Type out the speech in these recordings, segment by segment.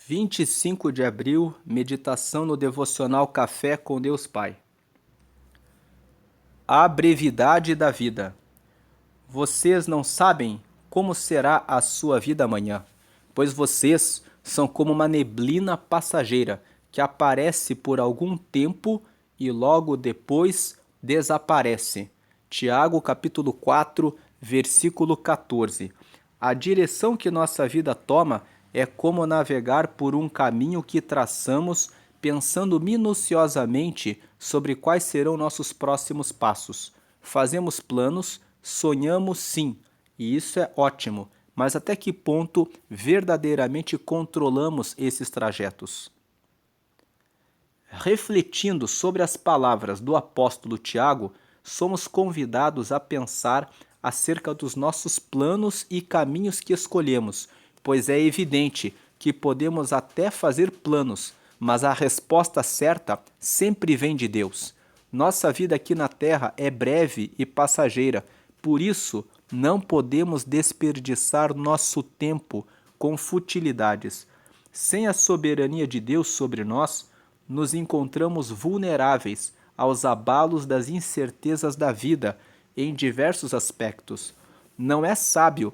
25 de abril, meditação no devocional Café com Deus Pai. A brevidade da vida. Vocês não sabem como será a sua vida amanhã, pois vocês são como uma neblina passageira que aparece por algum tempo e logo depois desaparece. Tiago capítulo 4, versículo 14. A direção que nossa vida toma é como navegar por um caminho que traçamos pensando minuciosamente sobre quais serão nossos próximos passos. Fazemos planos, sonhamos sim, e isso é ótimo, mas até que ponto verdadeiramente controlamos esses trajetos? Refletindo sobre as palavras do apóstolo Tiago, somos convidados a pensar acerca dos nossos planos e caminhos que escolhemos, pois é evidente que podemos até fazer planos, mas a resposta certa sempre vem de Deus. Nossa vida aqui na Terra é breve e passageira, por isso não podemos desperdiçar nosso tempo com futilidades. Sem a soberania de Deus sobre nós, nos encontramos vulneráveis aos abalos das incertezas da vida em diversos aspectos. Não é sábio,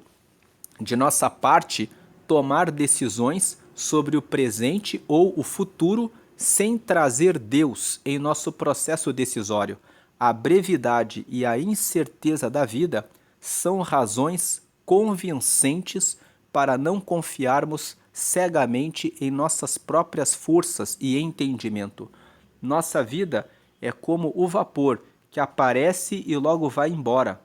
de nossa parte, tomar decisões sobre o presente ou o futuro sem trazer Deus em nosso processo decisório. A brevidade e a incerteza da vida são razões convincentes para não confiarmos cegamente em nossas próprias forças e entendimento. Nossa vida é como o vapor que aparece e logo vai embora.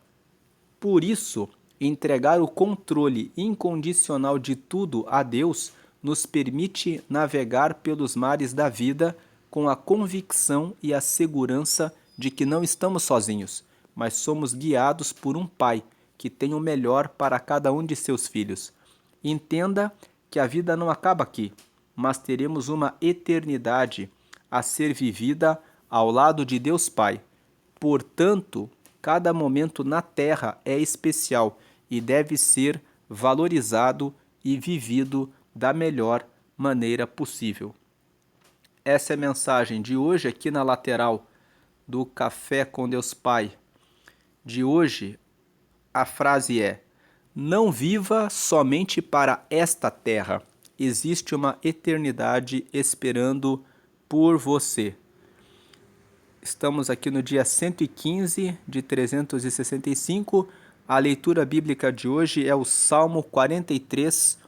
Por isso, entregar o controle incondicional de tudo a Deus nos permite navegar pelos mares da vida com a convicção e a segurança de que não estamos sozinhos, mas somos guiados por um Pai que tem o melhor para cada um de seus filhos. Entenda que a vida não acaba aqui, mas teremos uma eternidade a ser vivida ao lado de Deus Pai. Portanto, cada momento na Terra é especial e deve ser valorizado e vivido da melhor maneira possível. Essa é a mensagem de hoje aqui na lateral do Café com Deus Pai. De hoje, a frase é: não viva somente para esta terra. Existe uma eternidade esperando por você. Estamos aqui no dia 115 de 365. A leitura bíblica de hoje é o Salmo 43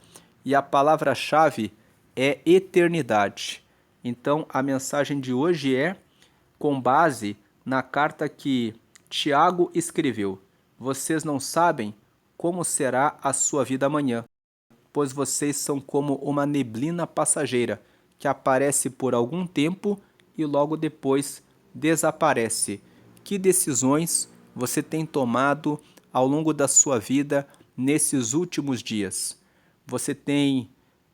e a palavra-chave é eternidade. Então, a mensagem de hoje é com base na carta que Tiago escreveu. Vocês não sabem como será a sua vida amanhã, pois vocês são como uma neblina passageira que aparece por algum tempo e logo depois desaparece. Que decisões você tem tomado ao longo da sua vida nesses últimos dias? Você tem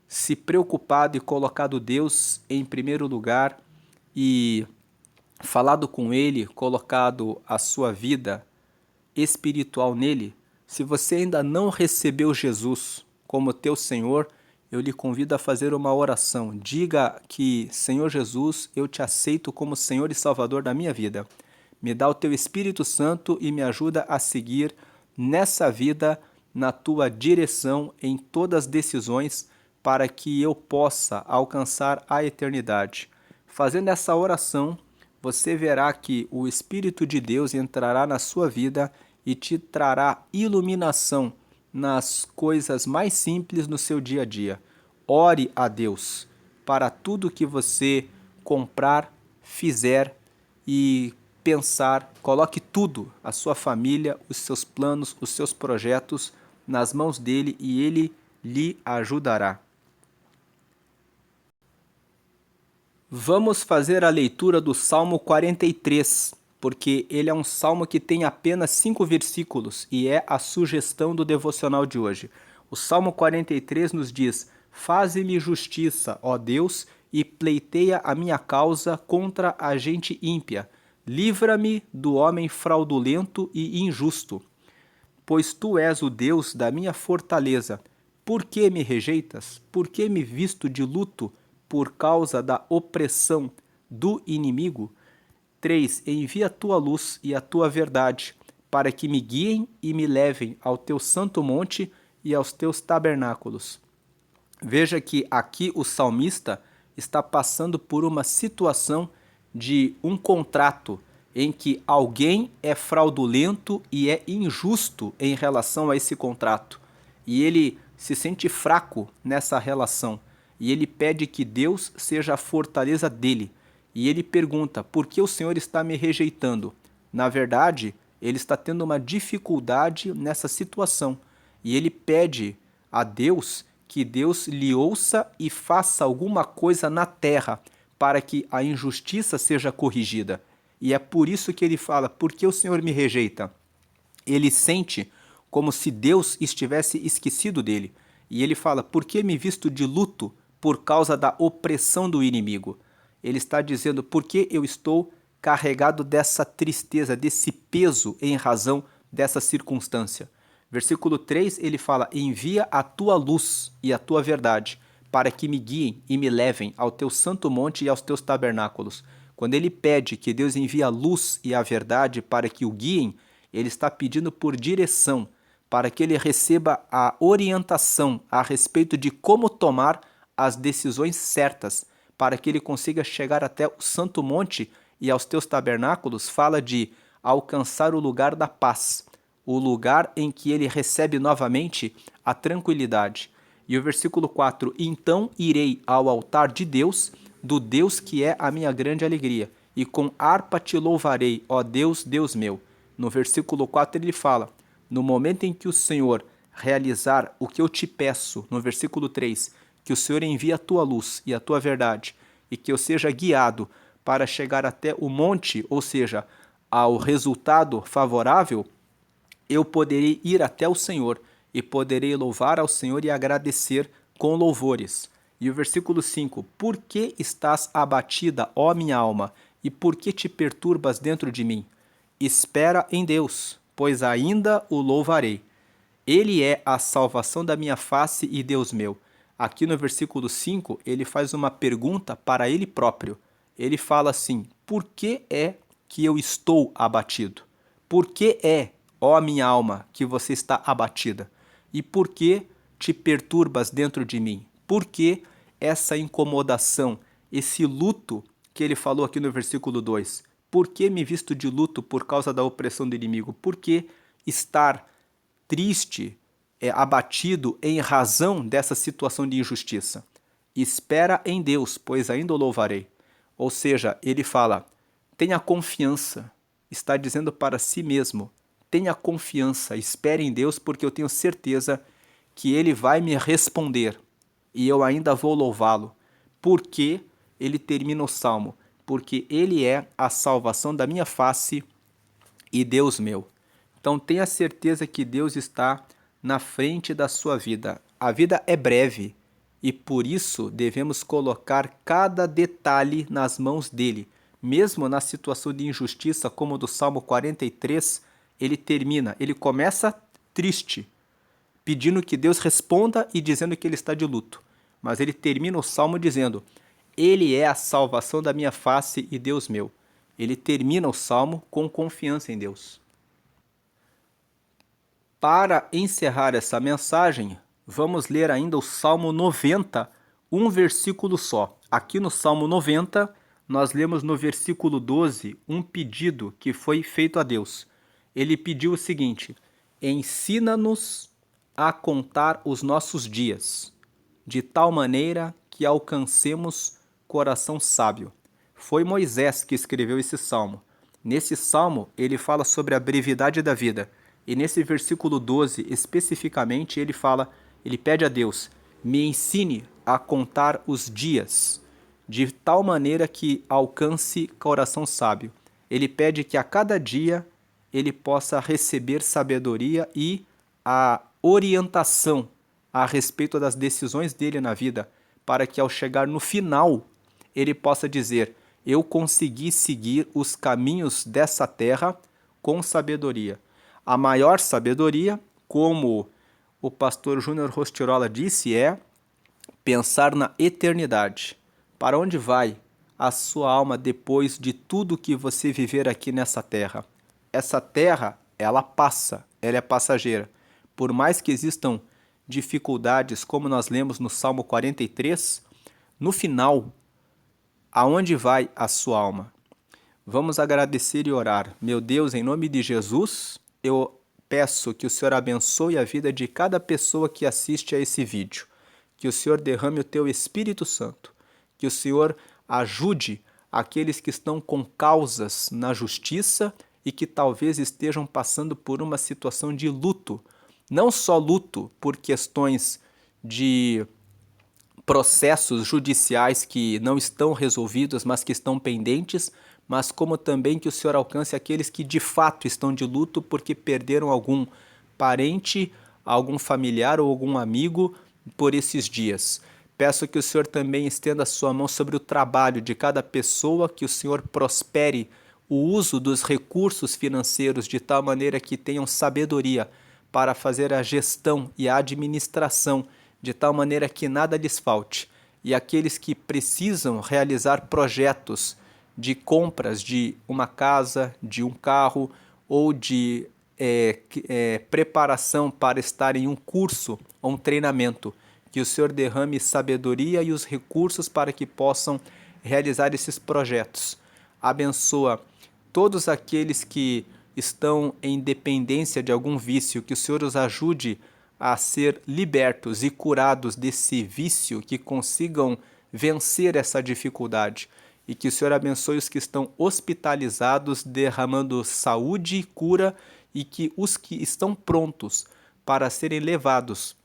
se preocupado e colocado Deus em primeiro lugar e falado com Ele, colocado a sua vida espiritual nele? Se você ainda não recebeu Jesus como teu Senhor, eu lhe convido a fazer uma oração. Diga que, Senhor Jesus, eu te aceito como Senhor e Salvador da minha vida. Me dá o teu Espírito Santo e me ajuda a seguir nessa vida, na tua direção, em todas as decisões, para que eu possa alcançar a eternidade. Fazendo essa oração, você verá que o Espírito de Deus entrará na sua vida e te trará iluminação nas coisas mais simples no seu dia a dia. Ore a Deus para tudo que você comprar, fizer e pensar. Coloque tudo, a sua família, os seus planos, os seus projetos nas mãos dele e ele lhe ajudará. Vamos fazer a leitura do Salmo 43, porque ele é um salmo que tem apenas 5 versículos e é a sugestão do devocional de hoje. O Salmo 43 nos diz: faze-me justiça, ó Deus, e pleiteia a minha causa contra a gente ímpia. Livra-me do homem fraudulento e injusto. Pois tu és o Deus da minha fortaleza. por que me rejeitas? Por que me visto de luto por causa da opressão do inimigo? 3. Envia a tua luz e a tua verdade, para que me guiem e me levem ao teu santo monte e aos teus tabernáculos. Veja que aqui o salmista está passando por uma situação de um contrato em que alguém é fraudulento e é injusto em relação a esse contrato. E ele se sente fraco nessa relação. E ele pede que Deus seja a fortaleza dele. E ele pergunta, por que o Senhor está me rejeitando? Na verdade, ele está tendo uma dificuldade nessa situação. E ele pede a Deus que Deus lhe ouça e faça alguma coisa na terra para que a injustiça seja corrigida. E é por isso que ele fala, por que o Senhor me rejeita? Ele sente como se Deus estivesse esquecido dele. E ele fala, por que me visto de luto por causa da opressão do inimigo? Ele está dizendo, por que eu estou carregado dessa tristeza, desse peso em razão dessa circunstância? Versículo 3, ele fala, envia a tua luz e a tua verdade, para que me guiem e me levem ao teu santo monte e aos teus tabernáculos. Quando ele pede que Deus envie a luz e a verdade para que o guiem, ele está pedindo por direção, para que ele receba a orientação a respeito de como tomar as decisões certas, para que ele consiga chegar até o santo monte e aos teus tabernáculos. Fala de alcançar o lugar da paz, o lugar em que ele recebe novamente a tranquilidade. E o versículo 4, então irei ao altar de Deus, do Deus que é a minha grande alegria, e com harpa te louvarei, ó Deus, Deus meu. No versículo 4 ele fala, no momento em que o Senhor realizar o que eu te peço, no versículo 3, que o Senhor envie a tua luz e a tua verdade, e que eu seja guiado para chegar até o monte, ou seja, ao resultado favorável, eu poderei ir até o Senhor e poderei louvar ao Senhor e agradecer com louvores. E o versículo 5, por que estás abatida, ó minha alma, e por que te perturbas dentro de mim? Espera em Deus, pois ainda o louvarei. Ele é a salvação da minha face e Deus meu. Aqui no versículo 5, ele faz uma pergunta para ele próprio. Ele fala assim, por que é que eu estou abatido? Por que é, ó minha alma, que você está abatida? E por que te perturbas dentro de mim? Por que essa incomodação, esse luto que ele falou aqui no versículo 2? Por que me visto de luto por causa da opressão do inimigo? Por que estar triste, abatido em razão dessa situação de injustiça? Espera em Deus, pois ainda o louvarei. Ou seja, ele fala, tenha confiança, está dizendo para si mesmo, tenha confiança, espere em Deus, porque eu tenho certeza que Ele vai me responder e eu ainda vou louvá-lo. Por que ele termina o salmo? Porque Ele é a salvação da minha face e Deus meu. Então tenha certeza que Deus está na frente da sua vida. A vida é breve e por isso devemos colocar cada detalhe nas mãos dele. Mesmo na situação de injustiça como do Salmo 43, ele começa triste, pedindo que Deus responda e dizendo que ele está de luto. Mas ele termina o salmo dizendo, Ele é a salvação da minha face e Deus meu. Ele termina o salmo com confiança em Deus. Para encerrar essa mensagem, vamos ler ainda o Salmo 90, um versículo só. Aqui no Salmo 90, nós lemos no versículo 12 um pedido que foi feito a Deus. Ele pediu o seguinte, ensina-nos a contar os nossos dias, de tal maneira que alcancemos coração sábio. Foi Moisés que escreveu esse salmo. Nesse salmo, ele fala sobre a brevidade da vida. E nesse versículo 12, especificamente, ele pede a Deus, me ensine a contar os dias, de tal maneira que alcance coração sábio. Ele pede que a cada dia ele possa receber sabedoria e a orientação a respeito das decisões dele na vida, para que ao chegar no final, ele possa dizer, eu consegui seguir os caminhos dessa terra com sabedoria. A maior sabedoria, como o pastor Júnior Rostirola disse é pensar na eternidade. Para onde vai a sua alma depois de tudo que você viver aqui nessa terra? Essa terra, ela passa, ela é passageira. Por mais que existam dificuldades, como nós lemos no Salmo 43, no final, aonde vai a sua alma? Vamos agradecer e orar. Meu Deus, em nome de Jesus, eu peço que o Senhor abençoe a vida de cada pessoa que assiste a esse vídeo. Que o Senhor derrame o teu Espírito Santo. Que o Senhor ajude aqueles que estão com causas na justiça e que talvez estejam passando por uma situação de luto. Não só luto por questões de processos judiciais que não estão resolvidos, mas que estão pendentes, mas como também que o Senhor alcance aqueles que de fato estão de luto porque perderam algum parente, algum familiar ou algum amigo por esses dias. Peço que o Senhor também estenda a sua mão sobre o trabalho de cada pessoa, que o Senhor prospere o uso dos recursos financeiros de tal maneira que tenham sabedoria para fazer a gestão e a administração de tal maneira que nada lhes falte. E aqueles que precisam realizar projetos de compras de uma casa, de um carro ou de preparação para estar em um curso ou um treinamento, que o Senhor derrame sabedoria e os recursos para que possam realizar esses projetos. Abençoa todos aqueles que estão em dependência de algum vício, que o Senhor os ajude a ser libertos e curados desse vício, que consigam vencer essa dificuldade. E que o Senhor abençoe os que estão hospitalizados, derramando saúde e cura, e que os que estão prontos para serem levados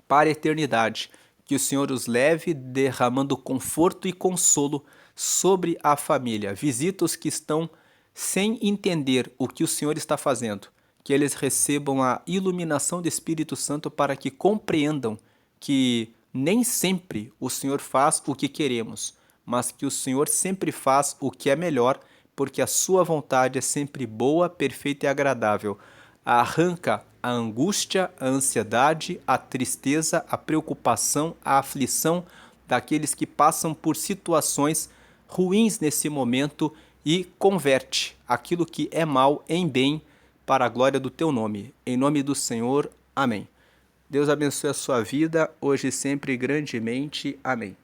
para a eternidade, que o Senhor os leve, derramando conforto e consolo sobre a família. Visita os que estão sem entender o que o Senhor está fazendo, que eles recebam a iluminação do Espírito Santo para que compreendam que nem sempre o Senhor faz o que queremos, mas que o Senhor sempre faz o que é melhor, porque a sua vontade é sempre boa, perfeita e agradável. Arranca a angústia, a ansiedade, a tristeza, a preocupação, a aflição daqueles que passam por situações ruins nesse momento e converte aquilo que é mal em bem para a glória do teu nome. Em nome do Senhor, amém. Deus abençoe a sua vida, hoje e sempre grandemente. Amém.